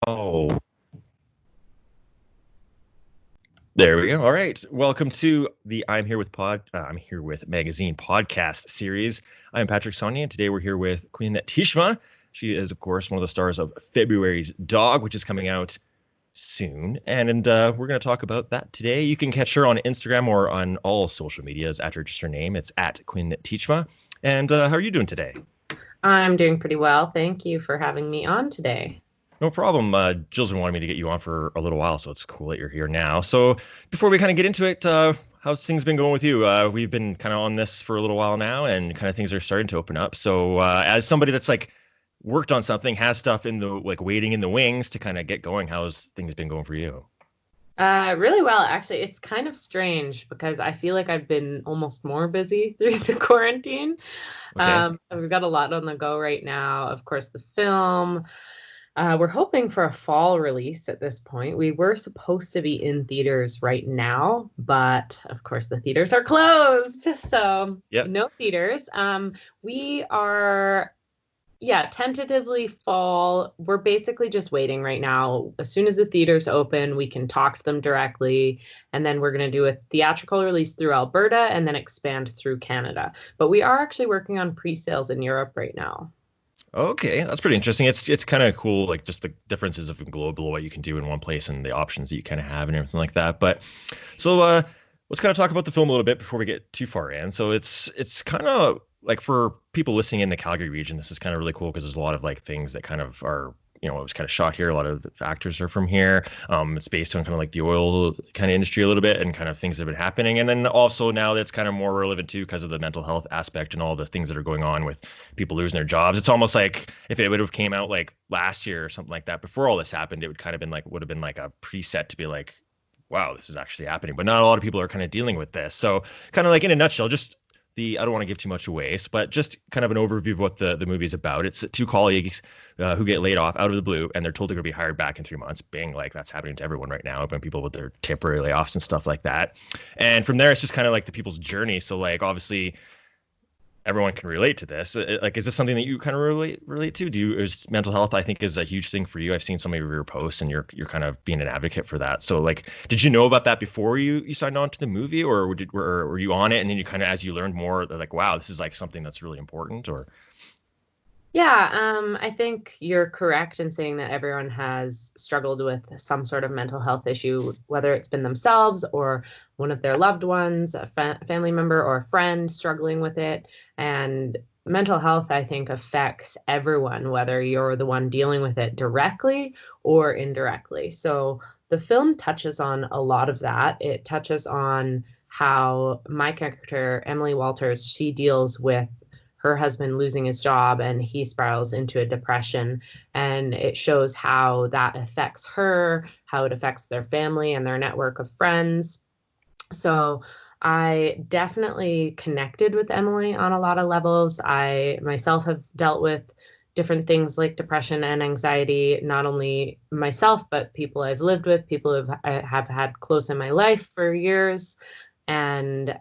Oh, there we go. All right. Welcome to the I'm here with magazine podcast series. I'm Patrick Sonia, and today we're here with Quinn Teechma. She is, of course, one of the stars of February's Dog, which is coming out soon. And we're going to talk about that today. You can catch her on Instagram or on all social medias at just her name. It's at Quinn Teechma. And how are you doing today? I'm doing pretty well. Thank you for having me on today. No problem. Jill's been wanting me to get you on for a little while, so it's cool that you're here now. So before we kind of get into it, how's things been going with you? We've been kind of on this for a little while now, and kind of things are starting to open up. So as somebody that's like worked on something, has stuff in the like waiting in the wings to kind of get going, how's things been going for you? Really well, actually. It's kind of strange because I feel like I've been almost more busy through the quarantine. Okay. We've got a lot on the go right now. Of course, the film. We're hoping for a fall release at this point. We were supposed to be in theaters right now, but of course the theaters are closed, so Yep. no theaters. We are Yeah, tentatively fall. We're basically just waiting right now. As soon as the theaters open, we can talk to them directly. And then we're going to do a theatrical release through Alberta and then expand through Canada. But we are actually working on pre-sales in Europe right now. Okay, that's pretty interesting. It's kind of cool, like just the differences of global, what you can do in one place and the options that you kind of have and everything like that. But so let's kind of talk about the film a little bit before we get too far in. So it's kind of like for people listening in the Calgary region, this is kind of really cool because there's a lot of like things that kind of are, it was kind of shot here. A lot of the actors are from here. It's based on kind of like the oil kind of industry a little bit and kind of things that have been happening. And then also now that's kind of more relevant too because of the mental health aspect and all the things that are going on with people losing their jobs. It's almost like if it would have came out like last year or something like that before all this happened, it would kind of been like would have been like a preset to be like, wow, this is actually happening. But not a lot of people are kind of dealing with this. So kind of like in a nutshell, just I don't want to give too much away, but just kind of an overview of what the movie is about. It's two colleagues who get laid off out of the blue, and they're told they're going to be hired back in 3 months. Bang, like that's happening to everyone right now, when people with their temporary layoffs and stuff like that. And from there, it's just kind of like the people's journey. So like obviously everyone can relate to this. Like, is this something that you kind of relate to? Is mental health? I think is a huge thing for you. I've seen some of your posts, and you're kind of being an advocate for that. So, like, did you know about that before you signed on to the movie, or were you on it, and then you kind of as you learned more, like, wow, this is like something that's really important, or Yeah, I think you're correct in saying that everyone has struggled with some sort of mental health issue, whether it's been themselves or one of their loved ones, a family member or a friend struggling with it. And mental health, I think, affects everyone, whether you're the one dealing with it directly or indirectly. So the film touches on a lot of that. It touches on how my character, Emily Walters, she deals with her husband losing his job and he spirals into a depression. And it shows how that affects her, how it affects their family and their network of friends. So I definitely connected with Emily on a lot of levels. I myself have dealt with different things like depression and anxiety, not only myself, but people I've lived with, people who have had close in my life for years. And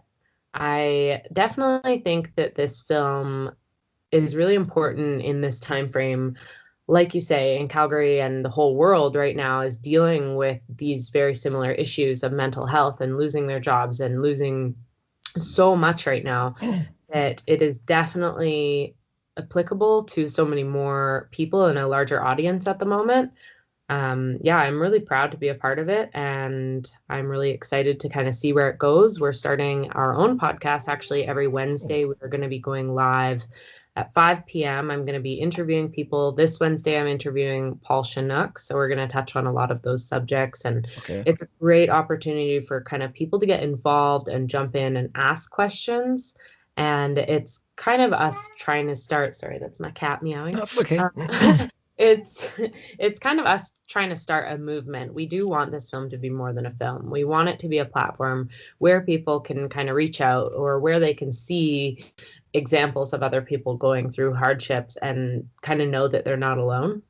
I definitely think that this film is really important in this time frame. Like you say, in Calgary and the whole world right now is dealing with these very similar issues of mental health and losing their jobs and losing so much right now that it is definitely applicable to so many more people and a larger audience at the moment. Yeah, I'm really proud to be a part of it, and I'm really excited to kind of see where it goes. We're starting our own podcast actually every Wednesday. We're going to be going live at 5 p.m. I'm going to be interviewing people. This Wednesday, I'm interviewing Paul Chinook. So we're going to touch on a lot of those subjects. And okay. it's a great opportunity for kind of people to get involved and jump in and ask questions. And it's kind of us trying to start, sorry, that's my cat meowing. That's okay. It's it's kind of us trying to start a movement. We do want this film to be more than a film. We want it to be a platform where people can kind of reach out or where they can see examples of other people going through hardships and kind of know that they're not alone.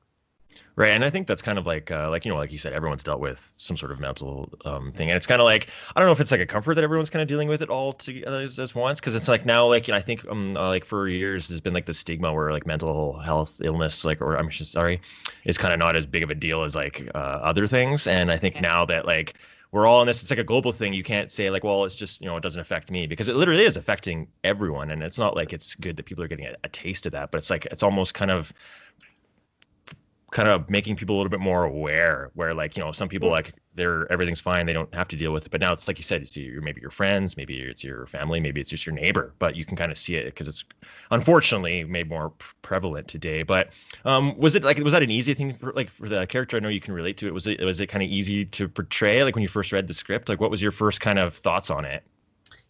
Right, and I think that's kind of like like you said, everyone's dealt with some sort of mental thing, and it's kind of like I don't know if it's like a comfort that everyone's kind of dealing with it all together as once, because it's like now like I think like for years there's been like the stigma where like mental health illness like or I'm just sorry is kind of not as big of a deal as like other things, and I think Yeah. now that like we're all in this, it's like a global thing. You can't say like, well, it's just it doesn't affect me because it literally is affecting everyone, and it's not like it's good that people are getting a taste of that, but it's like it's almost kind of making people a little bit more aware where like some people like they're everything's fine, they don't have to deal with it, but now it's like you said, it's maybe your friends, maybe it's your family, maybe it's just your neighbor, but you can kind of see it because it's unfortunately made more prevalent today. But was that an easy thing for the character? I know you can relate to it. Was it kind of easy to portray like when you first read the script? Like what was your first kind of thoughts on it?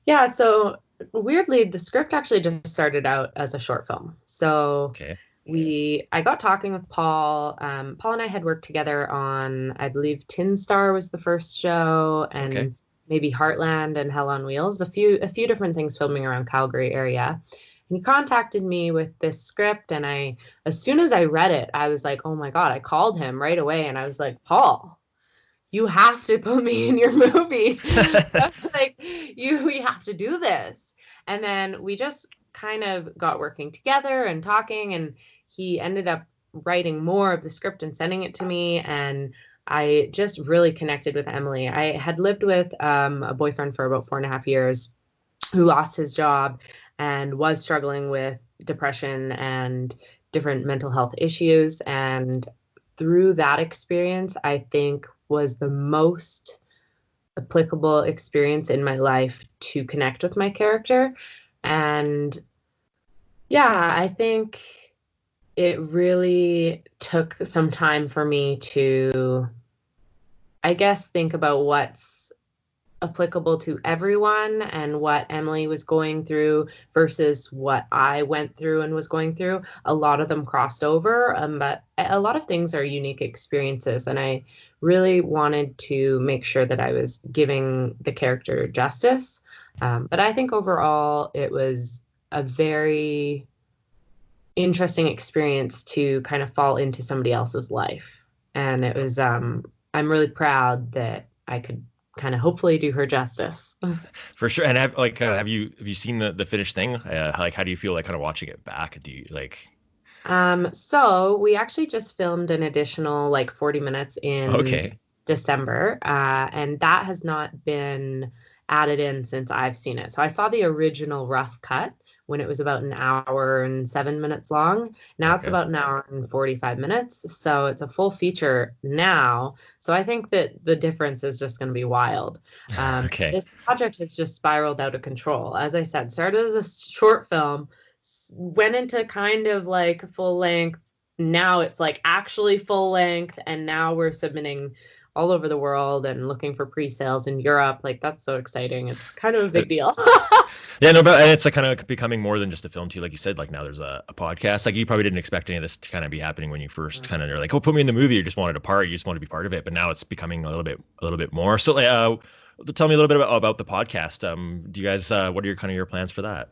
Yeah, so weirdly, the script actually just started out as a short film. So Okay. I got talking with Paul. Paul and I had worked together on, I believe, Tin Star was the first show, Okay. and maybe Heartland and Hell on Wheels, a few different things filming around Calgary area. And he contacted me with this script, and as soon as I read it, I was like, oh my God, I called him right away, and I was like, Paul, you have to put me in your movie. Like, we have to do this. And then we just kind of got working together and talking, and he ended up writing more of the script and sending it to me. And I just really connected with Emily. I had lived with a boyfriend for about 4.5 years who lost his job and was struggling with depression and different mental health issues. And through that experience, I think was the most applicable experience in my life to connect with my character. And yeah, I think it really took some time for me to, I guess, think about what's applicable to everyone and what Emily was going through versus what I went through and was going through. A lot of them crossed over, but a lot of things are unique experiences. And I really wanted to make sure that I was giving the character justice. But I think overall, it was a very interesting experience to kind of fall into somebody else's life. And it was, I'm really proud that I could kind of hopefully do her justice. For sure. And have you seen the finished thing? Like how do you feel like kind of watching it back? Do you like So we actually just filmed an additional like 40 minutes in okay. December, and that has not been added in since I've seen it. So I saw the original rough cut when it was about an hour and 7 minutes long. Now it's Okay. about an hour and 45 minutes. So it's a full feature now. So I think that the difference is just going to be wild. Okay. This project has just spiraled out of control. As I said, started as a short film, went into kind of like full length. Now it's like actually full length, and now we're submitting all over the world and looking for pre-sales in Europe. Like that's so exciting. It's kind of a Uh, big deal. Yeah, no, but it's like kind of becoming more than just a film too. Like you said, like now there's a podcast. Like you probably didn't expect any of this to kind of be happening when you first kind of are like, oh, put me in the movie. You just wanted a part. You just wanted to be part of it. But now it's becoming a little bit more. So, tell me a little bit about the podcast. Do you guys, what are your kind of your plans for that?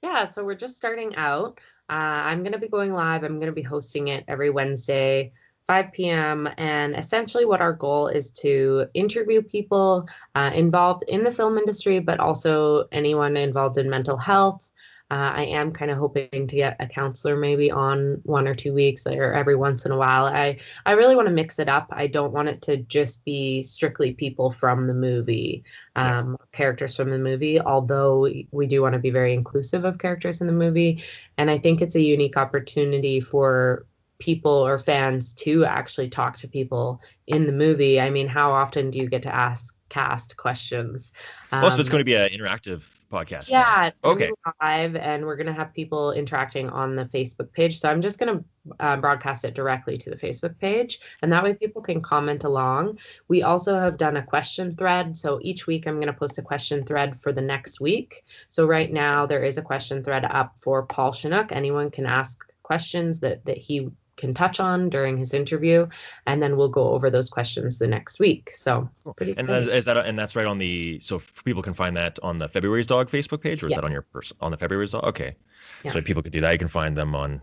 Yeah, so we're just starting out. I'm going to be going live. I'm going to be hosting it every Wednesday, 5 p.m. And essentially, what our goal is to interview people involved in the film industry, but also anyone involved in mental health. I am kind of hoping to get a counselor maybe on 1 or 2 weeks or every once in a while. I really want to mix it up. I don't want it to just be strictly people from the movie, Yeah. characters from the movie, although we do want to be very inclusive of characters in the movie. And I think it's a unique opportunity for people or fans to actually talk to people in the movie. I mean, how often do you get to ask cast questions? Oh, so it's Um, going to be an interactive podcast now. yeah, it's going to Okay. be live, and we're going to have people interacting on the Facebook page. So I'm just going to broadcast it directly to the Facebook page, and that way people can comment along. We also have done a question thread. So each week I'm going to post a question thread for the next week. So right now there is a question thread up for Paul Chinook. Anyone can ask questions that he can touch on during his interview, and then we'll go over those questions the next week. So Cool. pretty And exciting. and that's right on so people can find that on the February's Dog Facebook page, or is Yeah, that on the February's Dog? Okay. yeah. So people could do that. You can find them on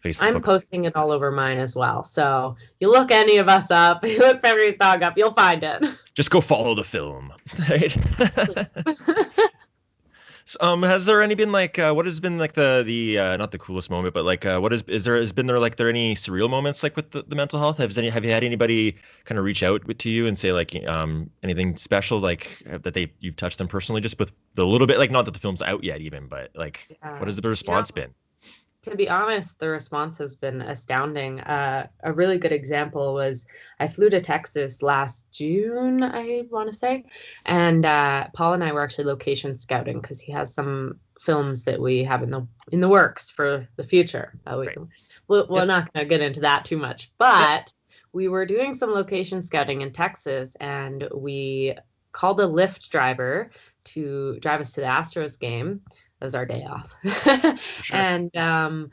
I'm Facebook. posting it all over mine as well. So you look any of us up, you look Fenry's dog up, you'll find it. Just go follow the film, right? Has there any been like what has been like the not the coolest moment, but like what is there has been there like there any surreal moments like with the mental health? Have you had anybody kind of reach out to you and say like anything special like that you've touched them personally just with the little bit like not that the film's out yet even, but like what Yeah. has the response been? To be honest, the response has been astounding. A really good example was I flew to Texas last June, I want to say, and Paul and I were actually location scouting because he has some films that we have in the works for the future. Right. We're Yep. not going to get into that too much, Yep. but we were doing some location scouting in Texas, and we called a Lyft driver to drive us to the Astros game. That was our day off. For sure. And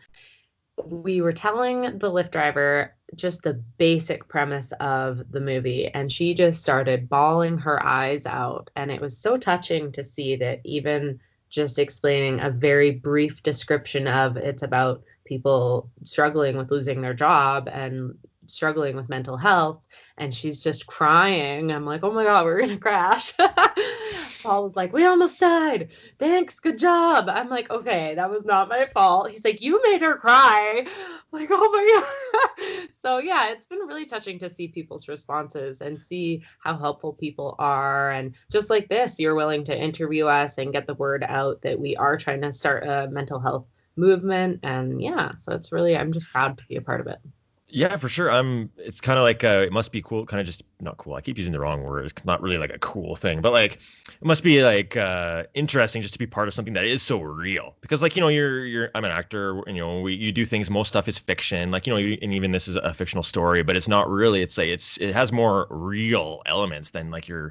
we were telling the Lyft driver just the basic premise of the movie, and she just started bawling her eyes out. And it was so touching to see that even just explaining a very brief description of it's about people struggling with losing their job and struggling with mental health, and she's just crying. I'm like, oh my God, we're gonna crash. Paul was like, we almost died. Thanks, good job. I'm like, okay, that was not my fault. He's like, you made her cry. I'm like, oh my God. So yeah, it's been really touching to see people's responses and see how helpful people are. And just like this, you're willing to interview us and get the word out that we are trying to start a mental health movement. And yeah, so it's really, I'm just proud to be a part of it. Yeah, for sure. It's kind of like it must be cool, kind of just not cool. I keep using the wrong word. It's not really like a cool thing, but like it must be like interesting just to be part of something that is so real. Because like, I'm an actor, and you do things, most stuff is fiction. Like, and even this is a fictional story, but it's not really, it's like it has more real elements than like your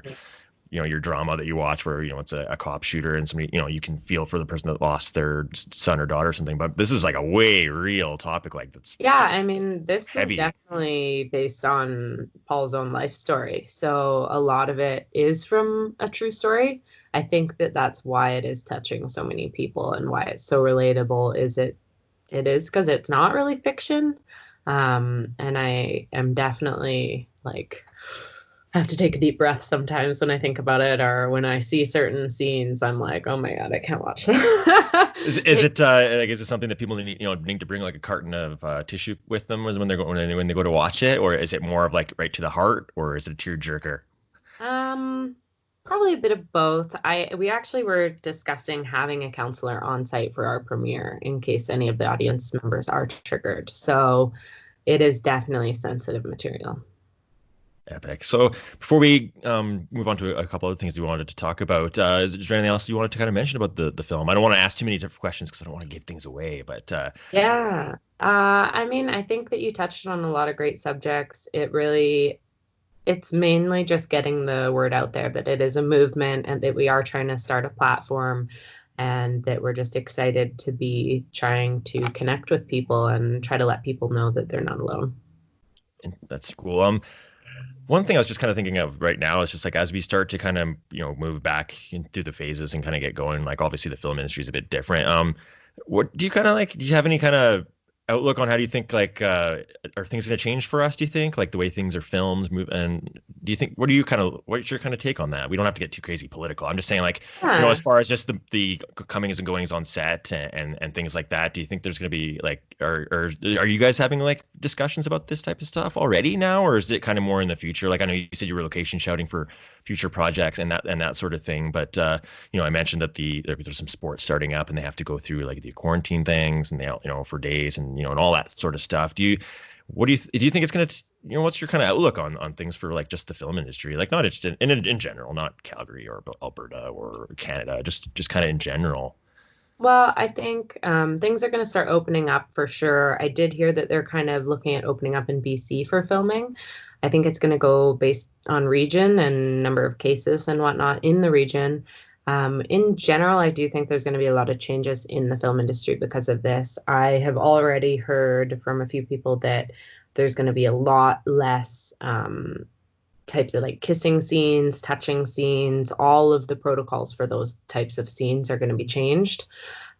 drama that you watch where it's a cop shooter and somebody you can feel for the person that lost their son or daughter or something, but this is like a way real topic like that's Yeah, I just mean, this was heavy. definitely based on Paul's own life story. So a lot of it is from a true story. I think that that's why it is touching so many people and why it's so relatable is it is because it's not really fiction. And I am definitely like I have to take a deep breath sometimes when I think about it or when I see certain scenes, I'm like, oh my God, I can't watch that. Is it like is it something that people need to bring like a carton of tissue with them when they're going when they go to watch it, or is it more of like right to the heart, or is it a tear jerker? Um, Probably a bit of both. We actually were discussing having a counselor on site for our premiere in case any of the audience members are triggered. So it is definitely sensitive material. Epic. So before we move on to a couple other things we wanted to talk about, is there anything else you wanted to kind of mention about the film? I don't want to ask too many different questions because I don't want to give things away, but Yeah. I mean, I think that you touched on a lot of great subjects. It's mainly just getting the word out there that it is a movement and that we are trying to start a platform and that we're just excited to be trying to connect with people and try to let people know that they're not alone. that's cool. One thing I was just kind of thinking of right now is just like as we start to kind of move back into the phases and kind of get going, like obviously the film industry is a bit different. What do you kind of like? Do you have any kind of outlook on how do you think like are things going to change for us? Do you think like the way things are filmed, move, and do you think what's your kind of take on that? We don't have to get too crazy political. I'm just saying like as Yeah. far as just the comings and goings on set and things like that. Do you think there's going to be like are you guys having like discussions about this type of stuff already now, or is it kind of more in the future? Like I know you said you were location shouting for future projects and that sort of thing, but I mentioned that there's some sports starting up and they have to go through like the quarantine things and they for days and all that sort of stuff. Do you think it's gonna what's your kind of outlook on things for like just the film industry, like not just in general, not Calgary or Alberta or Canada, just kind of in general? Well, I think things are going to start opening up for sure. I did hear that they're kind of looking at opening up in BC for filming. I think it's going to go based on region and number of cases and whatnot in the region. In general, I do think there's going to be a lot of changes in the film industry because of this. I have already heard from a few people that there's going to be a lot less types of like kissing scenes, touching scenes, all of the protocols for those types of scenes are going to be changed.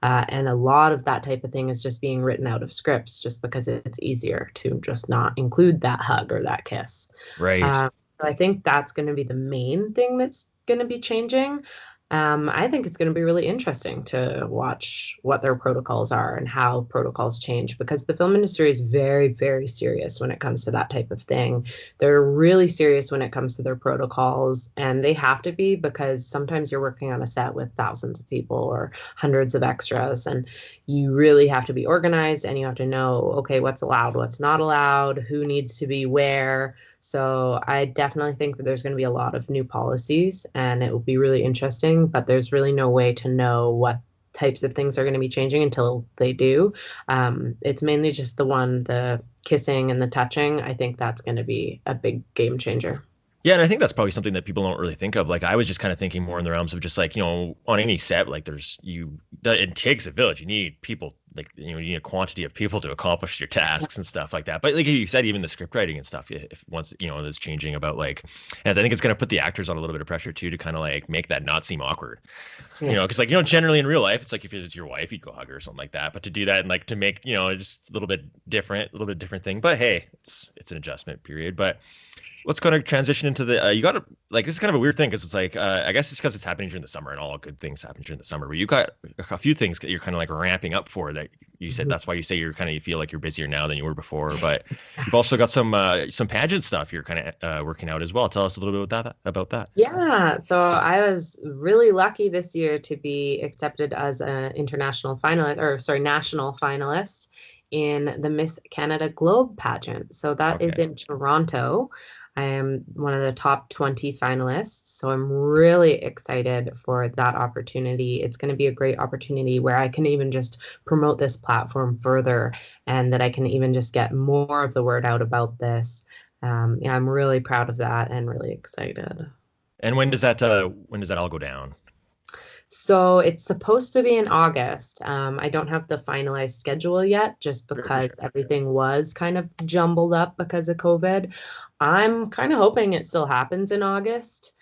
And a lot of that type of thing is just being written out of scripts just because it's easier to just not include that hug or that kiss. Right. Um, so I think that's going to be the main thing that's going to be changing. I think it's going to be really interesting to watch what their protocols are and how protocols change because the film industry is very, very serious when it comes to that type of thing. They're really serious when it comes to their protocols, and they have to be because sometimes you're working on a set with thousands of people or hundreds of extras, and you really have to be organized and you have to know, okay, what's allowed, what's not allowed, who needs to be where. So I definitely think that there's going to be a lot of new policies and it will be really interesting, but there's really no way to know what types of things are going to be changing until they do. It's mainly just the kissing and the touching. I think that's going to be a big game changer. Yeah, and I think that's probably something that people don't really think of. Like I was just kind of thinking more in the realms of just like, on any set, like it takes a village. You need people, like, you need a quantity of people to accomplish your tasks and stuff like that. But like you said, even the script writing and stuff, if once, it's changing about like, and I think it's going to put the actors on a little bit of pressure too, to kind of like make that not seem awkward. Yeah. Because like, generally in real life, it's like if it was your wife, you'd go hug her or something like that. But to do that and like to make, just a little bit different thing. But hey, it's an adjustment period. But let's kind of transition into the you got to like this is kind of a weird thing because it's like I guess it's because it's happening during the summer and all good things happen during the summer, but you got a few things that you're kind of like ramping up for that you said Mhm. that's why you say you feel like you're busier now than you were before, but you've also got some pageant stuff you're kind of working out as well. Tell us a little bit about that. Yeah, so I was really lucky this year to be accepted as an international finalist, or sorry, national finalist in the Miss Canada Globe pageant. So that is Okay. in Toronto. I am one of the top 20 finalists, so I'm really excited for that opportunity. It's going to be a great opportunity where I can even just promote this platform further and that I can even just get more of the word out about this. Yeah, I'm really proud of that and really excited. And when does that all go down? So it's supposed to be in August. I don't have the finalized schedule yet, just For because sure. everything was kind of jumbled up because of COVID. I'm kind of hoping it still happens in August.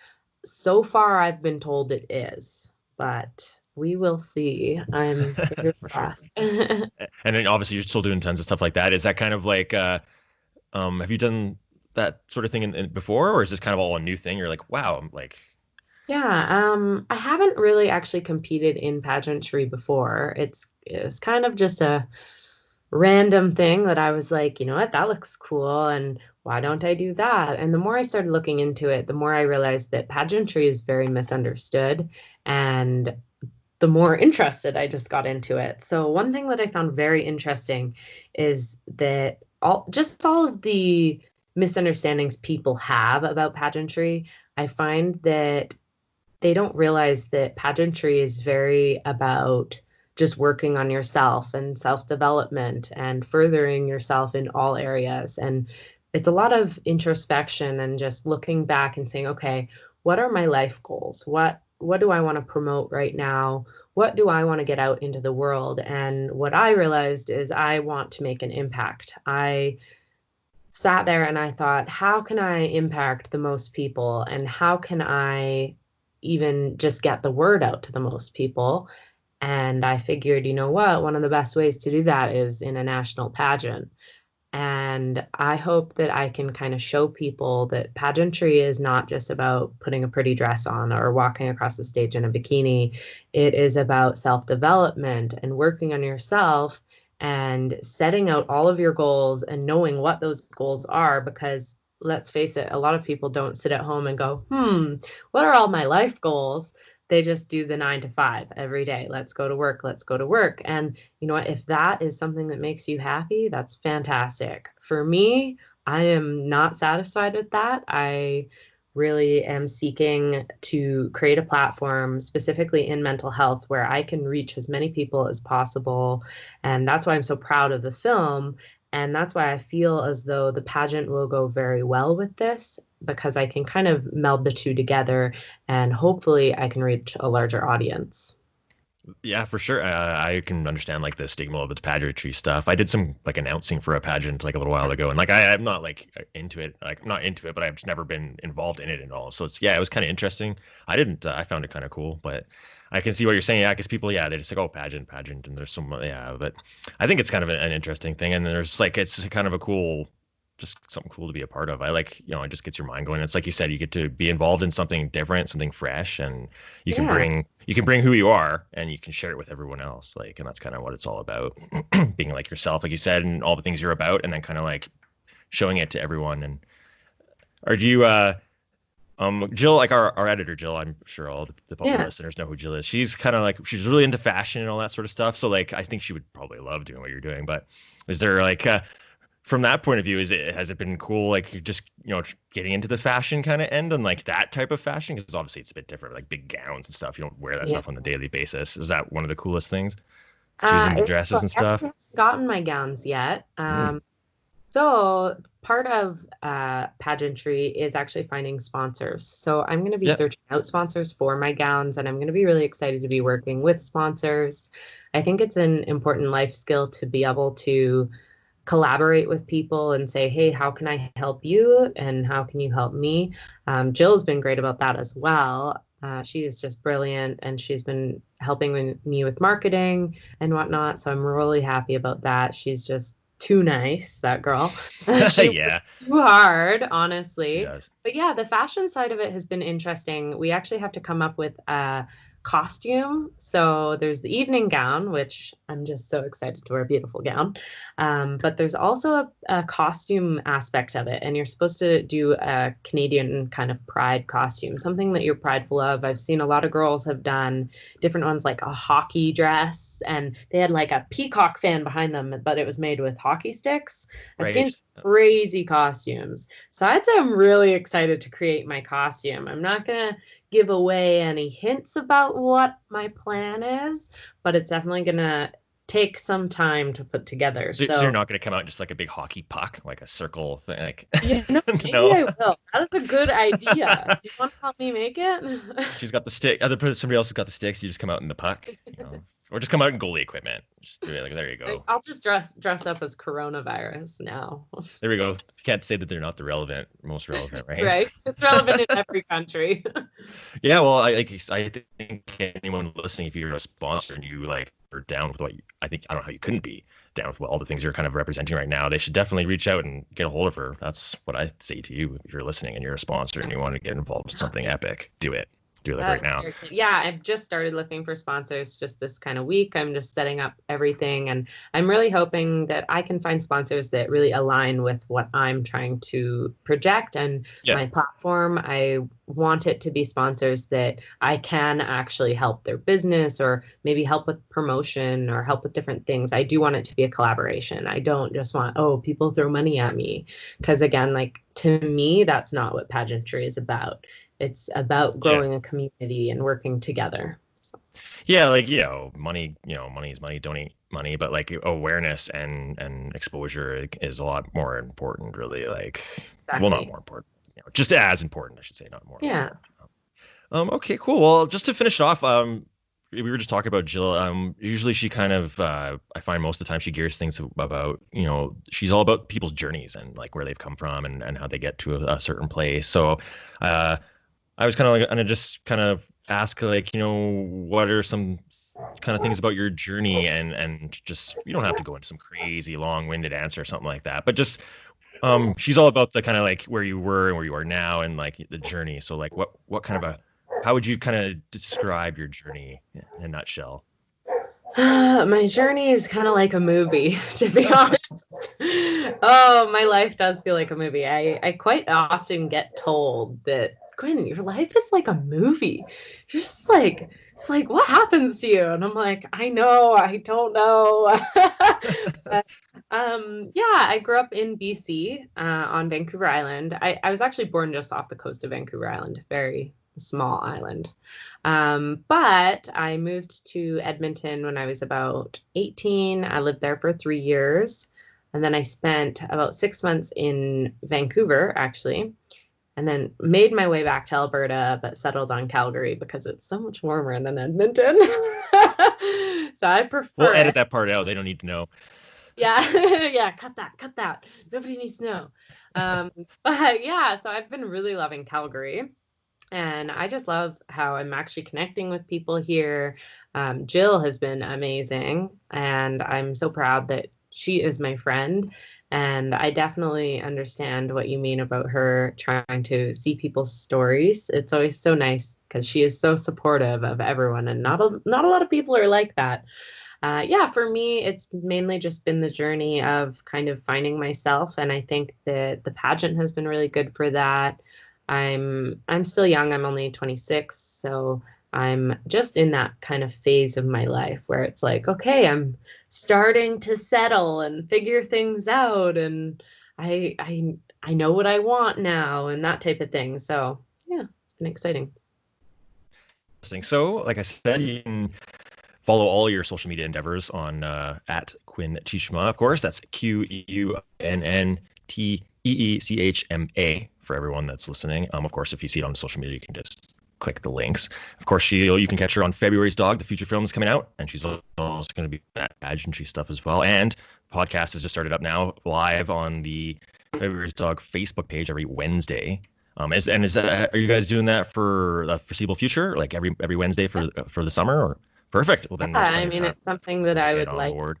So far, I've been told it is, but we will see. I'm fingers For sure. crossed. And then obviously you're still doing tons of stuff like that. Is that kind of like have you done that sort of thing before, or is this kind of all a new thing? You're like, wow, I'm like, Yeah, I haven't really actually competed in pageantry before. It's kind of just a random thing that I was like, you know what, that looks cool, and why don't I do that? And the more I started looking into it, the more I realized that pageantry is very misunderstood, and the more interested I just got into it. So one thing that I found very interesting is that all of the misunderstandings people have about pageantry, I find that they don't realize that pageantry is very about just working on yourself and self development and furthering yourself in all areas. And it's a lot of introspection and just looking back and saying, okay, what are my life goals? What do I want to promote right now? What do I want to get out into the world? And what I realized is I want to make an impact. I sat there and I thought, how can I impact the most people? And how can I even just get the word out to the most people? And I figured, you know what? One of the best ways to do that is in a national pageant. And I hope that I can kind of show people that pageantry is not just about putting a pretty dress on or walking across the stage in a bikini. It is about self development and working on yourself and setting out all of your goals and knowing what those goals are. Because let's face it, a lot of people don't sit at home and go, what are all my life goals? They just do the 9 to 5 every day. Let's go to work. Let's go to work. And you know what? If that is something that makes you happy, that's fantastic. For me, I am not satisfied with that. I really am seeking to create a platform specifically in mental health where I can reach as many people as possible. And that's why I'm so proud of the film. And that's why I feel as though the pageant will go very well with this because I can kind of meld the two together and hopefully I can reach a larger audience. yeah, for sure. I can understand like the stigma of the pageantry stuff. I did some like announcing for a pageant like a little while ago, and like I'm not like into it. Like I'm not into it, but I've just never been involved in it at all. So it's yeah, it was kind of interesting. I didn't. I found it kind of cool, but I can see what you're saying. Yeah, because people, yeah, they just like, oh, pageant, and there's some, yeah. But I think it's kind of an interesting thing, and there's like, it's kind of a cool, just something cool to be a part of. I like, it just gets your mind going. It's like you said, you get to be involved in something different, something fresh, and Yeah. you can bring who you are, and you can share it with everyone else. Like, and that's kind of what it's all about, being like yourself, like you said, and all the things you're about, and then kind of like showing it to everyone. And are you, Jill, like our editor, Jill, I'm sure all the Yeah. listeners know who Jill is. She's kind of like, she's really into fashion and all that sort of stuff. So like, I think she would probably love doing what you're doing. But is there like, from that point of view, has it been cool, like just, getting into the fashion kind of end and like that type of fashion? Because obviously it's a bit different, like big gowns and stuff. You don't wear that Yeah. stuff on a daily basis. Is that one of the coolest things? Choosing the So dresses and I stuff? haven't gotten my gowns yet. Mm. So part of pageantry is actually finding sponsors. So I'm going to be Yeah. searching out sponsors for my gowns, and I'm going to be really excited to be working with sponsors. I think it's an important life skill to be able to collaborate with people and say, hey, how can I help you? And how can you help me? Jill's been great about that as well. She is just brilliant, and she's been helping me with marketing and whatnot. So I'm really happy about that. She's just too nice, that girl. She Yeah, works too hard, she honestly. does. But yeah, the fashion side of it has been interesting. We actually have to come up with a costume. So there's the evening gown, which I'm just so excited to wear a beautiful gown. But there's also a costume aspect of it, and you're supposed to do a Canadian kind of pride costume, something that you're prideful of. I've seen a lot of girls have done different ones, like a hockey dress, and they had like a peacock fan behind them, but it was made with hockey sticks. I've seen Right. some crazy costumes. So I'd say I'm really excited to create my costume. I'm not going to give away any hints about what my plan is, but it's definitely going to take some time to put together. So you're So, not going to come out just like a big hockey puck, like a circle thing, like maybe no. I will. That is a good idea. Do you want to help me make it? She's got the stick. Somebody else has got the sticks. You just come out in the puck. Or just come out in goalie equipment. Just do it like there you go. I'll just dress up as coronavirus now. There we go. You can't say that they're not the most relevant, right? Right? It's relevant in every country. Yeah, well, I think anyone listening, if you're a sponsor and you like are down with I don't know how you couldn't be down with all the things you're kind of representing right now. They should definitely reach out and get a hold of her. That's what I say to you. If you're listening and you're a sponsor and you want to get involved in something epic, do it. Do it like right now. Yeah, I've just started looking for sponsors just this kind of week. I'm just setting up everything, and I'm really hoping that I can find sponsors that really align with what I'm trying to project and Yeah. my platform. I want it to be sponsors that I can actually help their business or maybe help with promotion or help with different things. I do want it to be a collaboration. I don't just want, oh, people throw money at me. Because again, like to me, that's not what pageantry is about. It's about Yeah. growing a community and working together. So, Yeah, like money, money is money, donate money, but like awareness and exposure is a lot more important, really. Like, well, not exactly. more important, just as important, I should say, not more Yeah. important. Okay, cool. Well, just to finish off, we were just talking about Jill. Usually she kind of, I find most of the time she gears things about, she's all about people's journeys and like where they've come from and how they get to a certain place. So, uh, I was kind of like, gonna just kind of ask like, what are some kind of things about your journey and just, you don't have to go into some crazy long-winded answer or something like that, but just, she's all about the kind of like where you were and where you are now and like the journey. So like, what kind of how would you kind of describe your journey in a nutshell? My journey is kind of like a movie, to be honest. Oh, my life does feel like a movie. I quite often get told that, Quinn, your life is like a movie. You're just like, it's like, what happens to you? And I'm like, I know, I don't know. But, yeah, I grew up in BC on Vancouver Island. I was actually born just off the coast of Vancouver Island, very small island. But I moved to Edmonton when I was about 18. I lived there for 3 years. And then I spent about 6 months in Vancouver, actually, and then made my way back to Alberta, but settled on Calgary because it's so much warmer than Edmonton. So I We'll prefer edit it. that part out. They don't need to know. Yeah, yeah, cut that, cut that. Nobody needs to know. Um, but yeah, so I've been really loving Calgary. And I just love how I'm actually connecting with people here. Jill has been amazing, and I'm so proud that she is my friend. And I definitely understand what you mean about her trying to see people's stories. It's always so nice because she is so supportive of everyone, and not a lot of people are like that. Yeah, for me, it's mainly just been the journey of kind of finding myself, and I think that the pageant has been really good for that. I'm still young. I'm only 26, so I'm just in that kind of phase of my life where it's like, okay, I'm starting to settle and figure things out, and I know what I want now, and that type of thing. So yeah, it's been exciting. So, like I said, you can follow all your social media endeavors on at Quinn Teechma, of course. That's QUNNTEECHMA for everyone that's listening. Of course, if you see it on social media, you can just click the links. Of course, you can catch her on February's Dog. The feature film is coming out, and she's also going to be at pageantry stuff as well. And podcast has just started up now, live on the February's Dog Facebook page every Wednesday. Is that, are you guys doing that for the foreseeable future, like every Wednesday for the summer? Or perfect. Well, Yeah, then there's I plenty of mean, time it's something that to I get would on like. board.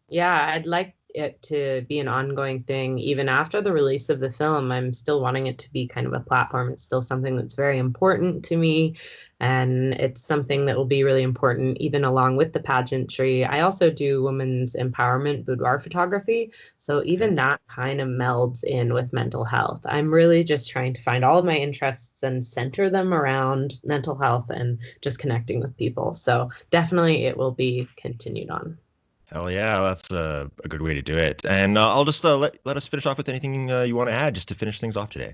Yeah, I'd like it to be an ongoing thing. Even after the release of the film, I'm still wanting it to be kind of a platform. It's still something that's very important to me. And it's something that will be really important even along with the pageantry. I also do women's empowerment boudoir photography. So Okay. even that kind of melds in with mental health. I'm really just trying to find all of my interests and center them around mental health and just connecting with people. So definitely it will be continued on. Hell yeah, that's a good way to do it. And I'll just let us finish off with anything you want to add just to finish things off today.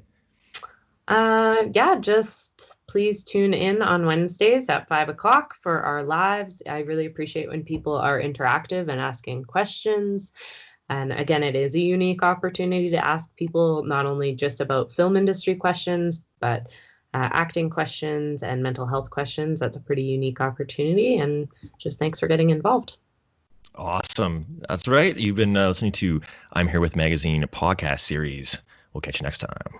Yeah, just please tune in on Wednesdays at 5 o'clock for our lives. I really appreciate when people are interactive and asking questions. And again, it is a unique opportunity to ask people not only just about film industry questions, but acting questions and mental health questions. That's a pretty unique opportunity. And just thanks for getting involved. Awesome. That's right. You've been listening to I'm Here with Magazine podcast series. We'll catch you next time.